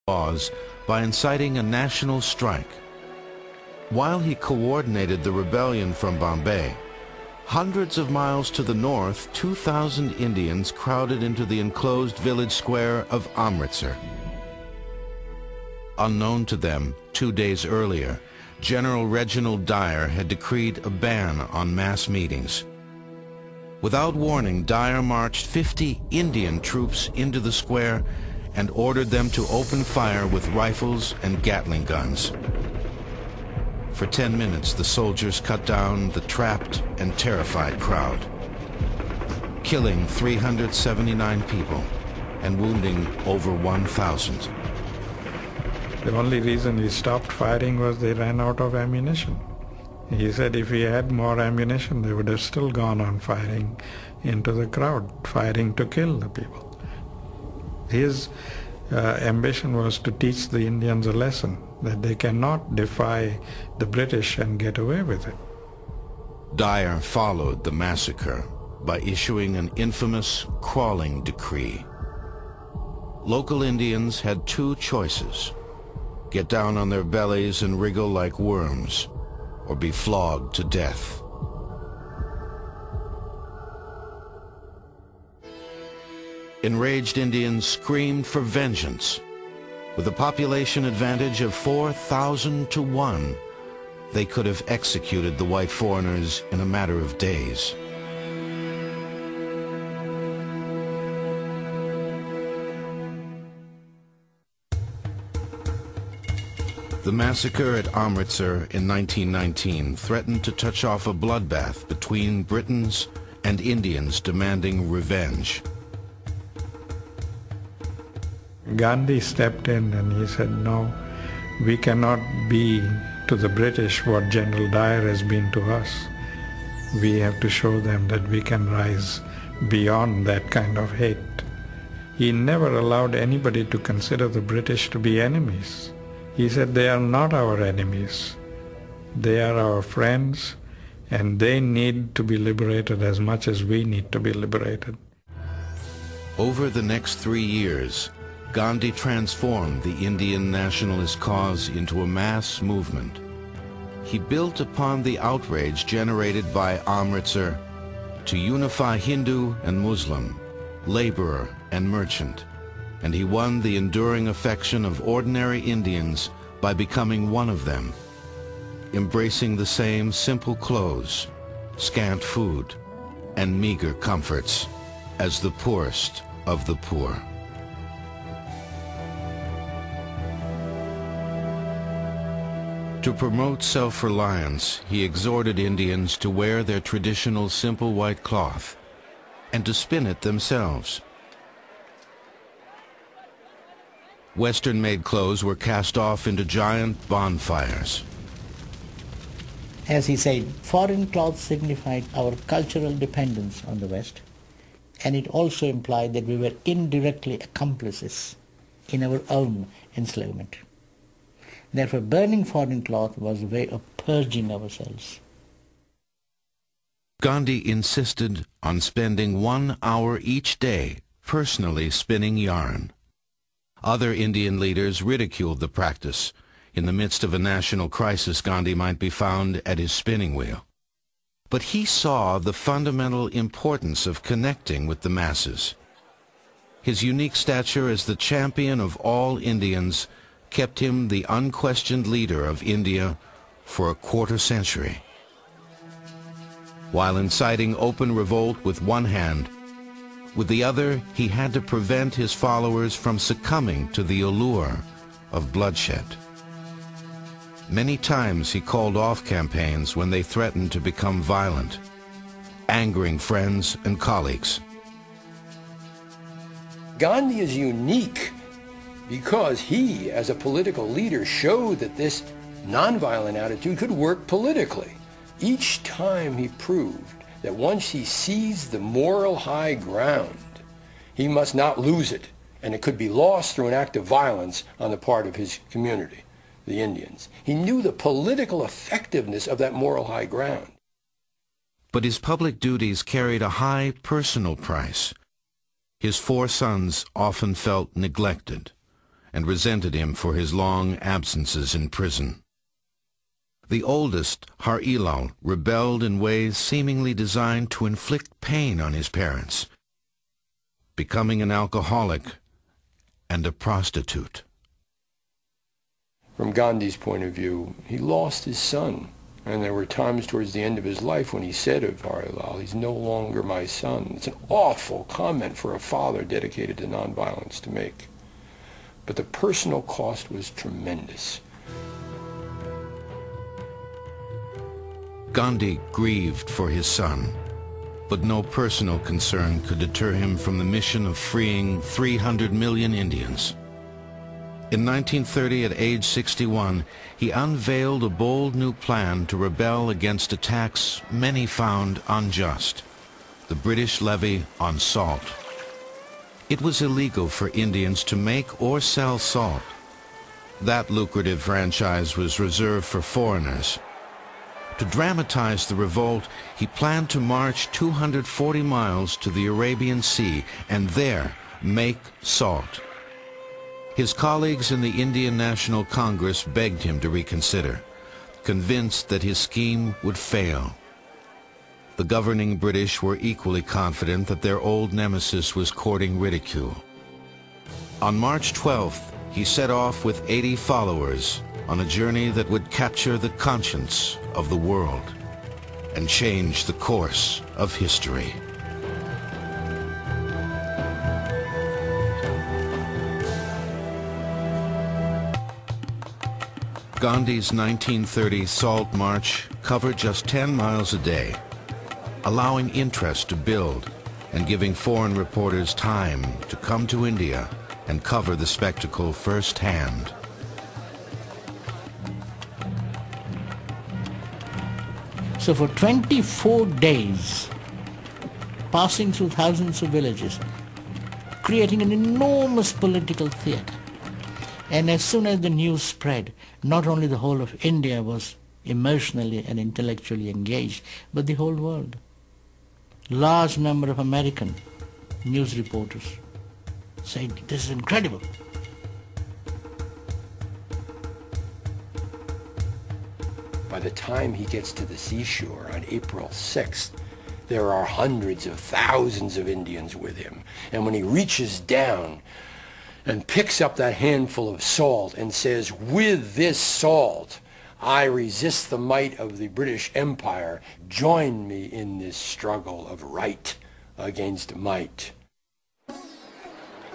laws by inciting a national strike. While he coordinated the rebellion from Bombay, hundreds of miles to the north, 2,000 Indians crowded into the enclosed village square of Amritsar. Unknown to them, 2 days earlier, General Reginald Dyer had decreed a ban on mass meetings. Without warning, Dyer marched 50 Indian troops into the square and ordered them to open fire with rifles and Gatling guns. For 10 minutes, the soldiers cut down the trapped and terrified crowd, killing 379 people and wounding over 1,000. The only reason he stopped firing was they ran out of ammunition. He said if he had more ammunition, they would have still gone on firing into the crowd, firing to kill the people. His ambition was to teach the Indians a lesson, that they cannot defy the British and get away with it. Dyer followed the massacre by issuing an infamous crawling decree. Local Indians had two choices: get down on their bellies and wriggle like worms, or be flogged to death. Enraged Indians screamed for vengeance. With a population advantage of 4,000 to 1, they could have executed the white foreigners in a matter of days. The massacre at Amritsar in 1919 threatened to touch off a bloodbath between Britons and Indians demanding revenge. Gandhi stepped in and he said, no, we cannot be to the British what General Dyer has been to us. We have to show them that we can rise beyond that kind of hate. He never allowed anybody to consider the British to be enemies. He said they are not our enemies. They are our friends, and they need to be liberated as much as we need to be liberated. Over the next 3 years, Gandhi transformed the Indian nationalist cause into a mass movement. He built upon the outrage generated by Amritsar to unify Hindu and Muslim, laborer and merchant, and he won the enduring affection of ordinary Indians by becoming one of them, embracing the same simple clothes, scant food, and meager comforts as the poorest of the poor. To promote self-reliance, he exhorted Indians to wear their traditional simple white cloth and to spin it themselves. Western-made clothes were cast off into giant bonfires. As he said, foreign clothes signified our cultural dependence on the West, and it also implied that we were indirectly accomplices in our own enslavement. Therefore, burning foreign cloth was a way of purging ourselves. Gandhi insisted on spending 1 hour each day personally spinning yarn. Other Indian leaders ridiculed the practice. In the midst of a national crisis, Gandhi might be found at his spinning wheel. But he saw the fundamental importance of connecting with the masses. His unique stature as the champion of all Indians kept him the unquestioned leader of India for a quarter century. While inciting open revolt with one hand, with the other, he had to prevent his followers from succumbing to the allure of bloodshed. Many times he called off campaigns when they threatened to become violent, angering friends and colleagues. Gandhi is unique because he, as a political leader, showed that this nonviolent attitude could work politically. Each time he proved that once he seized the moral high ground, he must not lose it, and it could be lost through an act of violence on the part of his community, the Indians. He knew the political effectiveness of that moral high ground. But his public duties carried a high personal price. His 4 sons often felt neglected, and resented him for his long absences in prison. The oldest, Har Ilal, rebelled in ways seemingly designed to inflict pain on his parents, becoming an alcoholic and a prostitute. From Gandhi's point of view, he lost his son. And there were times towards the end of his life when he said of Har Ilal, "He's no longer my son." It's an awful comment for a father dedicated to nonviolence to make. But the personal cost was tremendous. Gandhi grieved for his son, but no personal concern could deter him from the mission of freeing 300 million Indians. In 1930, at age 61, he unveiled a bold new plan to rebel against a tax many found unjust: the British levy on salt. It was illegal for Indians to make or sell salt. That lucrative franchise was reserved for foreigners. To dramatize the revolt, he planned to march 240 miles to the Arabian Sea and there make salt. His colleagues in the Indian National Congress begged him to reconsider, convinced that his scheme would fail. The governing British were equally confident that their old nemesis was courting ridicule. On March 12th, he set off with 80 followers on a journey that would capture the conscience of the world and change the course of history. Gandhi's 1930 Salt March covered just 10 miles a day, allowing interest to build and giving foreign reporters time to come to India and cover the spectacle firsthand. So for 24 days, passing through thousands of villages, creating an enormous political theater. And as soon as the news spread, not only the whole of India was emotionally and intellectually engaged, but the whole world. Large number of American news reporters said, "This is incredible." By the time he gets to the seashore on April 6th, there are hundreds of thousands of Indians with him. And when he reaches down and picks up that handful of salt and says, "With this salt, I resist the might of the British Empire. Join me in this struggle of right against might."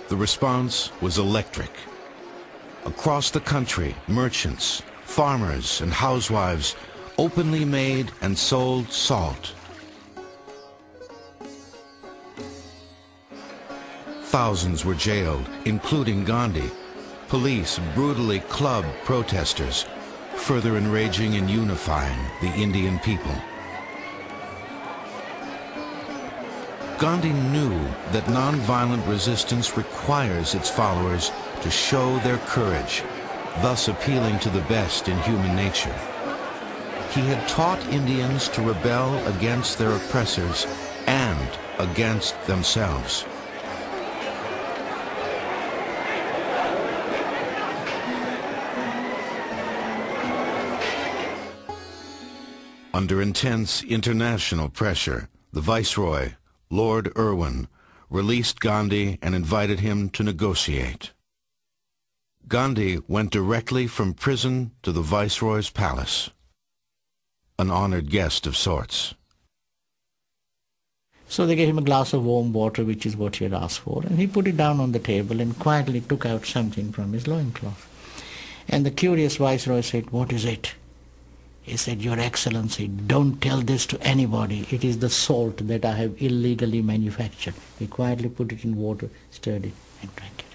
The response was electric. Across the country, merchants, farmers, and housewives openly made and sold salt. Thousands were jailed, including Gandhi. Police brutally clubbed protesters, further enraging and unifying the Indian people. Gandhi knew that nonviolent resistance requires its followers to show their courage, thus appealing to the best in human nature. He had taught Indians to rebel against their oppressors and against themselves. Under intense international pressure, the Viceroy, Lord Irwin, released Gandhi and invited him to negotiate. Gandhi went directly from prison to the Viceroy's palace, an honored guest of sorts. So they gave him a glass of warm water, which is what he had asked for, and he put it down on the table and quietly took out something from his loincloth. And the curious Viceroy said, "What is it?" He said, "Your Excellency, don't tell this to anybody. It is the salt that I have illegally manufactured." He quietly put it in water, stirred it, and drank it.